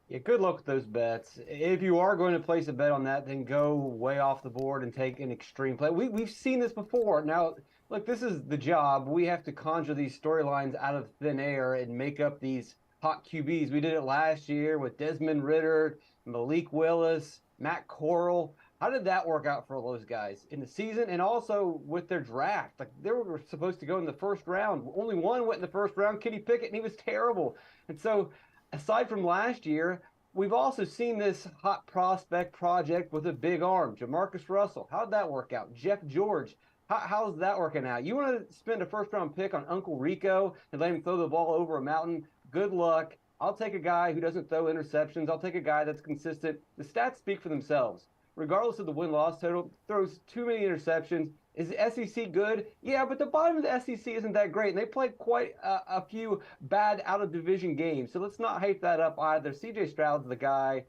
Yeah, good luck with those bets. If you are going to place a bet on that, then go way off the board and take an extreme play. We've seen this before. Now, look, this is the job. We have to conjure these storylines out of thin air and make up these hot QBs. We did it last year with Desmond Ridder, Malik Willis, Matt Corral. How did that work out for all those guys in the season and also with their draft? They were supposed to go in the first round. Only one went in the first round, Kenny Pickett, and he was terrible. And so aside from last year, we've also seen this hot prospect project with a big arm. Jamarcus Russell, how'd that work out? Jeff George, how's that working out? You want to spend a first-round pick on Uncle Rico and let him throw the ball over a mountain? Good luck. I'll take a guy who doesn't throw interceptions. I'll take a guy that's consistent. The stats speak for themselves. Regardless of the win-loss total, throws too many interceptions. Is the SEC good? Yeah, but the bottom of the SEC isn't that great, and they played quite a few bad out-of-division games. So let's not hype that up either. C.J. Stroud's the guy.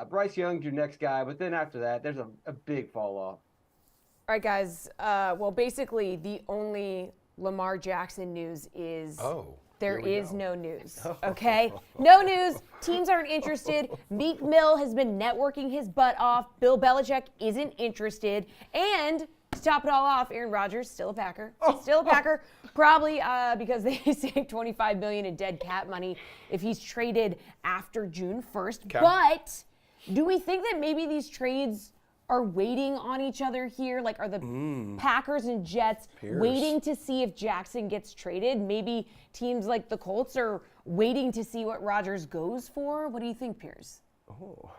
Bryce Young's your next guy, but then after that, there's a big fall-off. All right, guys. Well, basically, the only Lamar Jackson news is There is no news, okay? No news. Teams aren't interested. Meek Mill has been networking his butt off. Bill Belichick isn't interested. And to top it all off, Aaron Rodgers, still a Packer. Still a Packer. Probably because they saved $25 million in dead cap money if he's traded after June 1st. Okay. But do we think that maybe these trades are waiting on each other here? Like, are the Packers and Jets waiting to see if Jackson gets traded? Maybe teams like the Colts are waiting to see what Rodgers goes for? What do you think, Piers?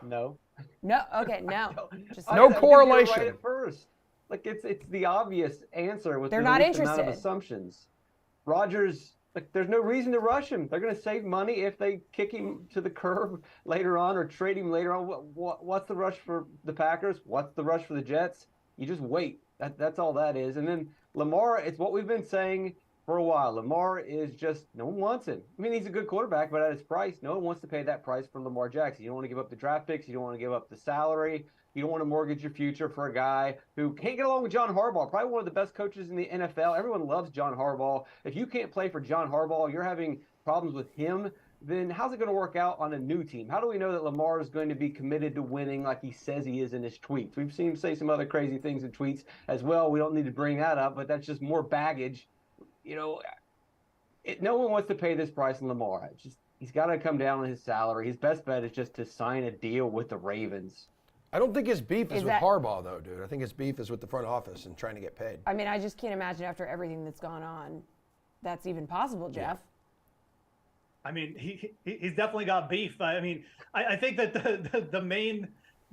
No. No? Okay, no. Just no correlation. You're right at first. Like, it's the obvious answer with They're the not least amount of interested. assumptions. Rodgers, like, there's no reason to rush him. They're going to save money if they kick him to the curb later on or trade him later on. What's the rush for the Packers? What's the rush for the Jets? You just wait. That's all that is. And then Lamar, it's what we've been saying for a while. Lamar is just, no one wants him. I mean, he's a good quarterback, but at his price, no one wants to pay that price for Lamar Jackson. You don't want to give up the draft picks. You don't want to give up the salary. You don't want to mortgage your future for a guy who can't get along with John Harbaugh, probably one of the best coaches in the NFL. Everyone loves John Harbaugh. If you can't play for John Harbaugh, you're having problems with him, then how's it going to work out on a new team? How do we know that Lamar is going to be committed to winning like he says he is in his tweets? We've seen him say some other crazy things in tweets as well. We don't need to bring that up, but that's just more baggage. You know, no one wants to pay this price on Lamar. He's got to come down on his salary. His best bet is just to sign a deal with the Ravens. I don't think his beef is with Harbaugh, though, dude. I think his beef is with the front office and trying to get paid. I mean, I just can't imagine after everything that's gone on that's even possible, Jeff. Yeah. I mean, he's definitely got beef. I mean, I think that the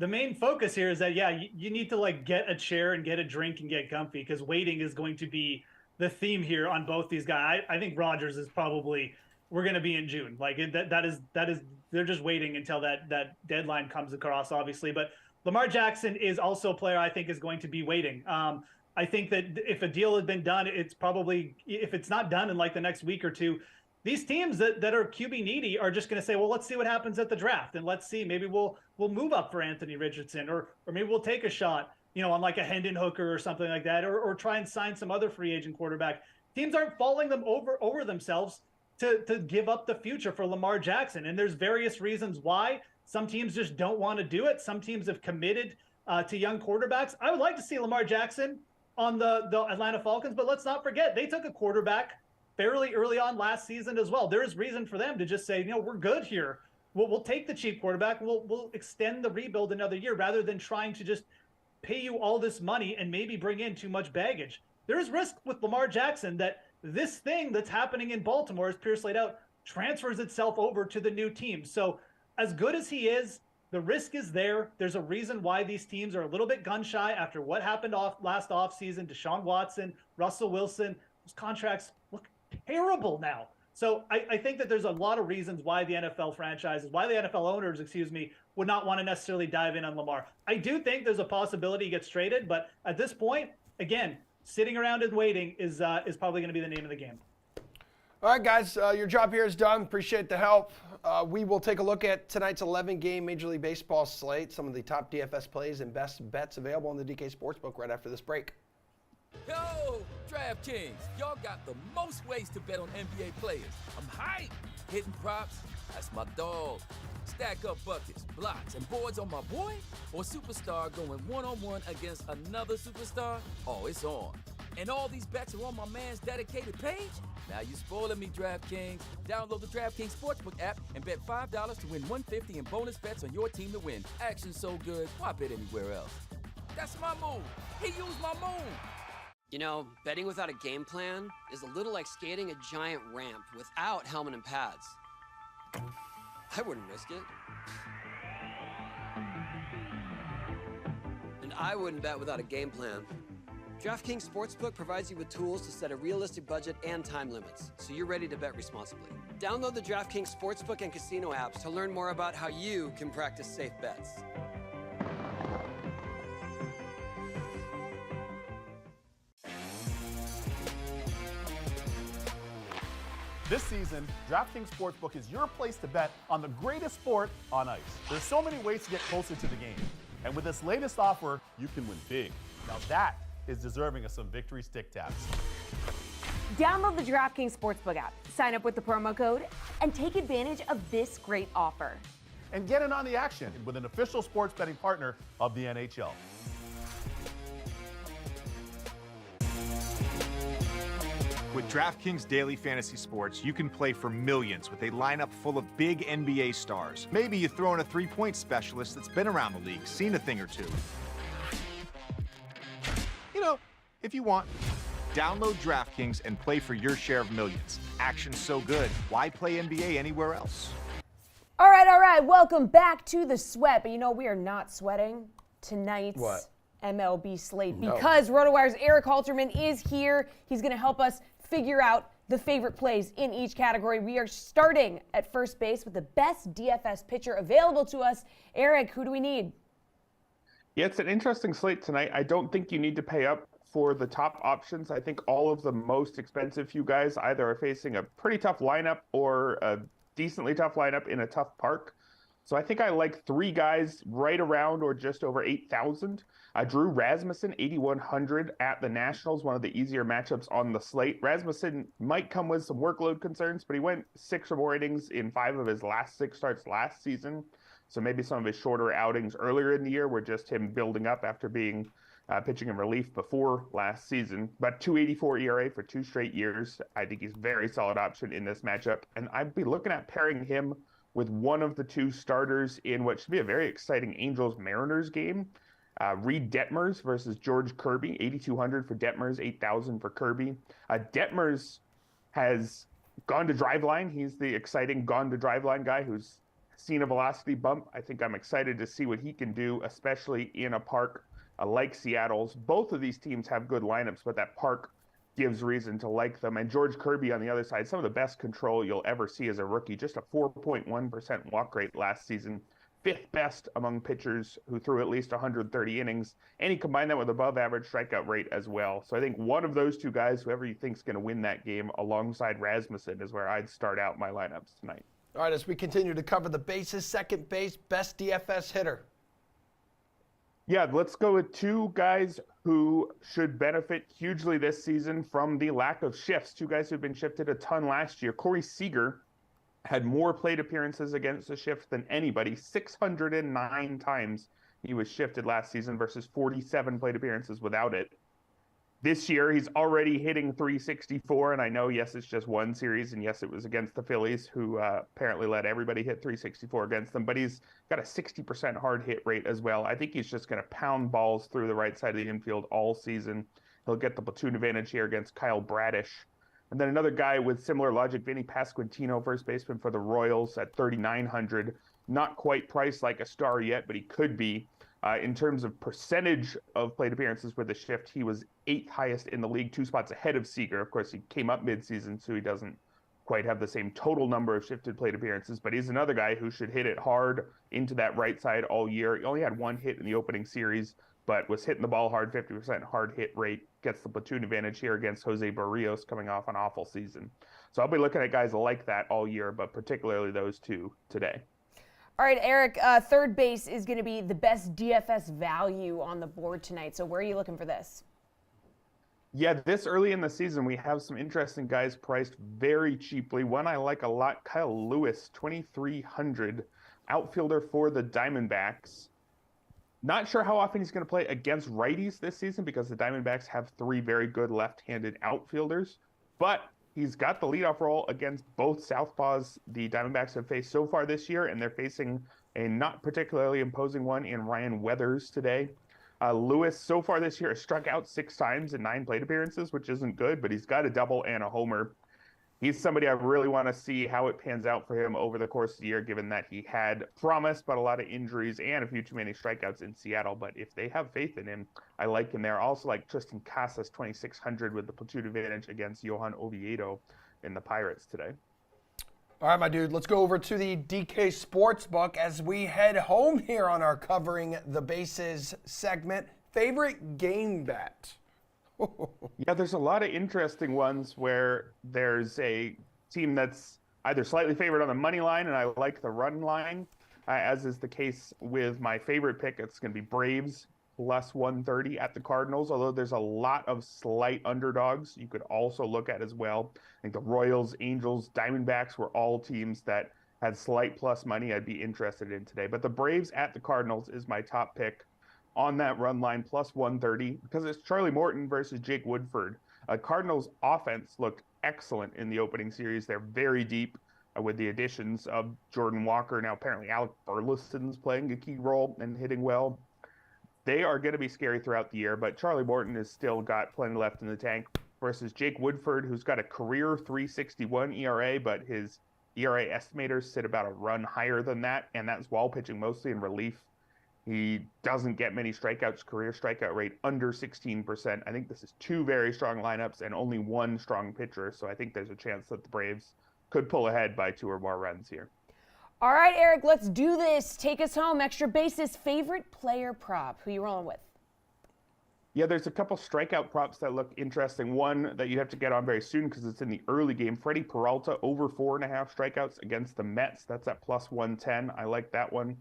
main focus here is that, yeah, you need to, like, get a chair and get a drink and get comfy, because waiting is going to be the theme here on both these guys. I think Rodgers is probably, we're going to be in June. Like, that is they're just waiting until that deadline comes across, obviously. But Lamar Jackson is also a player I think is going to be waiting. I think that if a deal had been done, it's probably, if it's not done in like the next week or two, these teams that are QB needy are just going to say, well, let's see what happens at the draft, and let's see, maybe we'll move up for Anthony Richardson, or maybe we'll take a shot, you know, on like a Hendon Hooker or something like that, or try and sign some other free agent quarterback. Teams aren't falling them over themselves to give up the future for Lamar Jackson, and there's various reasons why. Some teams just don't want to do it. Some teams have committed to young quarterbacks. I would like to see Lamar Jackson on the Atlanta Falcons, but let's not forget, they took a quarterback fairly early on last season as well. There is reason for them to just say, you know, we're good here. We'll take the cheap quarterback. We'll extend the rebuild another year rather than trying to just pay you all this money and maybe bring in too much baggage. There is risk with Lamar Jackson that this thing that's happening in Baltimore, as Pierce laid out, transfers itself over to the new team. So as good as he is, the risk is there. There's a reason why these teams are a little bit gun shy after what happened last offseason. Deshaun Watson, Russell Wilson, those contracts look terrible now. So I think that there's a lot of reasons why the NFL franchises, why the NFL owners, would not want to necessarily dive in on Lamar. I do think there's a possibility he gets traded, but at this point, again, sitting around and waiting is probably going to be the name of the game. All right, guys, your job here is done. Appreciate the help. We will take a look at tonight's 11-game Major League Baseball slate, some of the top DFS plays and best bets available on the DK Sportsbook right after this break. Yo, DraftKings, y'all got the most ways to bet on NBA players. I'm hyped. Hitting props, that's my dog. Stack up buckets, blocks, and boards on my boy, or superstar going one-on-one against another superstar. Oh, it's on. And all these bets are on my man's dedicated page? Now you spoiling me, DraftKings. Download the DraftKings Sportsbook app and bet $5 to win $150 in bonus bets on your team to win. Action so good, why bet anywhere else? That's my move. He used my move. You know, betting without a game plan is a little like skating a giant ramp without helmet and pads. I wouldn't risk it. And I wouldn't bet without a game plan. DraftKings Sportsbook provides you with tools to set a realistic budget and time limits, so you're ready to bet responsibly. Download the DraftKings Sportsbook and Casino apps to learn more about how you can practice safe bets. This season, DraftKings Sportsbook is your place to bet on the greatest sport on ice. There's so many ways to get closer to the game. And with this latest offer, you can win big. Now that is deserving of some victory stick taps. Download the DraftKings Sportsbook app, sign up with the promo code, and take advantage of this great offer. And get in on the action with an official sports betting partner of the NHL. With DraftKings Daily Fantasy Sports, you can play for millions with a lineup full of big NBA stars. Maybe you throw in a three-point specialist that's been around the league, seen a thing or two. You know, if you want. Download DraftKings and play for your share of millions. Action's so good, why play NBA anywhere else? All right. Welcome back to The Sweat. But you know, we are not sweating tonight's MLB slate because RotoWire's Eric Halterman is here. He's going to help us figure out the favorite plays in each category. We are starting at first base with the best DFS pitcher available to us. Eric, who do we need? Yeah, it's an interesting slate tonight. I don't think you need to pay up for the top options. I think all of the most expensive few guys either are facing a pretty tough lineup or a decently tough lineup in a tough park. So I think I like three guys right around or just over 8,000. Drew Rasmussen, 8,100 at the Nationals, one of the easier matchups on the slate. Rasmussen might come with some workload concerns, but he went 6 or more innings in 5 of his last 6 starts last season. So maybe some of his shorter outings earlier in the year were just him building up after being pitching in relief before last season. But 2.84 ERA for 2 straight years. I think he's a very solid option in this matchup. And I'd be looking at pairing him with one of the 2 starters in what should be a very exciting Angels-Mariners game. Reed Detmers versus George Kirby, 8,200 for Detmers, 8,000 for Kirby. Detmers has gone to driveline. He's the exciting gone to driveline guy who's seen a velocity bump. I think I'm excited to see what he can do, especially in a park like Seattle's. Both of these teams have good lineups, but that park gives reason to like them. And George Kirby on the other side, some of the best control you'll ever see as a rookie, just a 4.1% walk rate last season, 5th best among pitchers who threw at least 130 innings. And he combined that with above average strikeout rate as well. So I think one of those 2 guys, whoever you think is going to win that game alongside Rasmussen, is where I'd start out my lineups tonight. All right, as we continue to cover the bases, second base, best DFS hitter. Yeah, let's go with 2 guys who should benefit hugely this season from the lack of shifts. 2 guys who've been shifted a ton last year. Corey Seager had more plate appearances against the shift than anybody. 609 times he was shifted last season versus 47 plate appearances without it. This year, he's already hitting 364, and I know, yes, it's just one series, and yes, it was against the Phillies, who apparently let everybody hit 364 against them, but he's got a 60% hard hit rate as well. I think he's just going to pound balls through the right side of the infield all season. He'll get the platoon advantage here against Kyle Bradish. And then another guy with similar logic, Vinny Pasquantino, first baseman for the Royals at 3,900. Not quite priced like a star yet, but he could be. In terms of percentage of plate appearances with the shift, he was 8th highest in the league, 2 spots ahead of Seager. Of course, he came up midseason, so he doesn't quite have the same total number of shifted plate appearances, but he's another guy who should hit it hard into that right side all year. He only had 1 hit in the opening series, but was hitting the ball hard, 50% hard hit rate, gets the platoon advantage here against Jose Barrios coming off an awful season. So I'll be looking at guys like that all year, but particularly those 2 today. All right, Eric, third base is going to be the best DFS value on the board tonight. So where are you looking for this? Yeah, this early in the season, we have some interesting guys priced very cheaply. One I like a lot, Kyle Lewis, 2,300, outfielder for the Diamondbacks. Not sure how often he's going to play against righties this season because the Diamondbacks have 3 very good left-handed outfielders, but he's got the leadoff role against both southpaws the Diamondbacks have faced so far this year, and they're facing a not particularly imposing one in Ryan Weathers today. Lewis, so far this year, has struck out 6 times in 9 plate appearances, which isn't good, but he's got a double and a homer. He's somebody I really want to see how it pans out for him over the course of the year, given that he had promise, but a lot of injuries and a few too many strikeouts in Seattle. But if they have faith in him, I like him there. I also like Tristan Casas, 2,600 with the platoon advantage against Johan Oviedo in the Pirates today. All right, my dude, let's go over to the DK Sportsbook as we head home here on our Covering the Bases segment. Favorite game bet? Yeah, there's a lot of interesting ones where there's a team that's either slightly favored on the money line, and I like the run line, as is the case with my favorite pick. It's going to be Braves plus 130 at the Cardinals, although there's a lot of slight underdogs you could also look at as well. I think the Royals, Angels, Diamondbacks were all teams that had slight plus money I'd be interested in today. But the Braves at the Cardinals is my top pick on that run line, plus 130, because it's Charlie Morton versus Jake Woodford. Cardinals offense looked excellent in the opening series. They're very deep with the additions of Jordan Walker. Now apparently Alec Burleson's playing a key role and hitting well. They are going to be scary throughout the year, but Charlie Morton has still got plenty left in the tank versus Jake Woodford, who's got a career 3.61 ERA, but his ERA estimators sit about a run higher than that, and that's while pitching mostly in relief. He doesn't get many strikeouts, career strikeout rate under 16%. I think this is two very strong lineups and only one strong pitcher, so I think there's a chance that the Braves could pull ahead by 2 or more runs here. All right, Eric, let's do this. Take us home. Extra bases, favorite player prop. Who you rolling with? Yeah, there's a couple strikeout props that look interesting. One that you have to get on very soon because it's in the early game. Freddie Peralta over 4.5 strikeouts against the Mets. That's at plus 110. I like that one.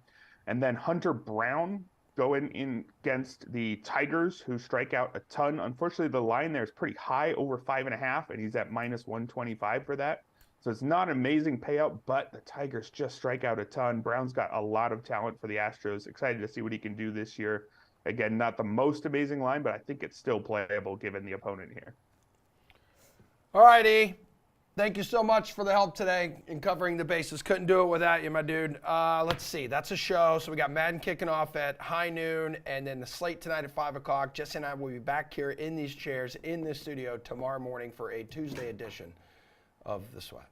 And then Hunter Brown going in against the Tigers, who strike out a ton. Unfortunately, the line there is pretty high, over 5.5, and he's at minus 125 for that. So it's not an amazing payout, but the Tigers just strike out a ton. Brown's got a lot of talent for the Astros. Excited to see what he can do this year. Again, not the most amazing line, but I think it's still playable given the opponent here. All righty. Thank you so much for the help today in covering the bases. Couldn't do it without you, my dude. Let's see. That's a show. So we got Madden kicking off at high noon, and then the slate tonight at 5 o'clock. Jesse and I will be back here in these chairs in this studio tomorrow morning for a Tuesday edition of The Sweat.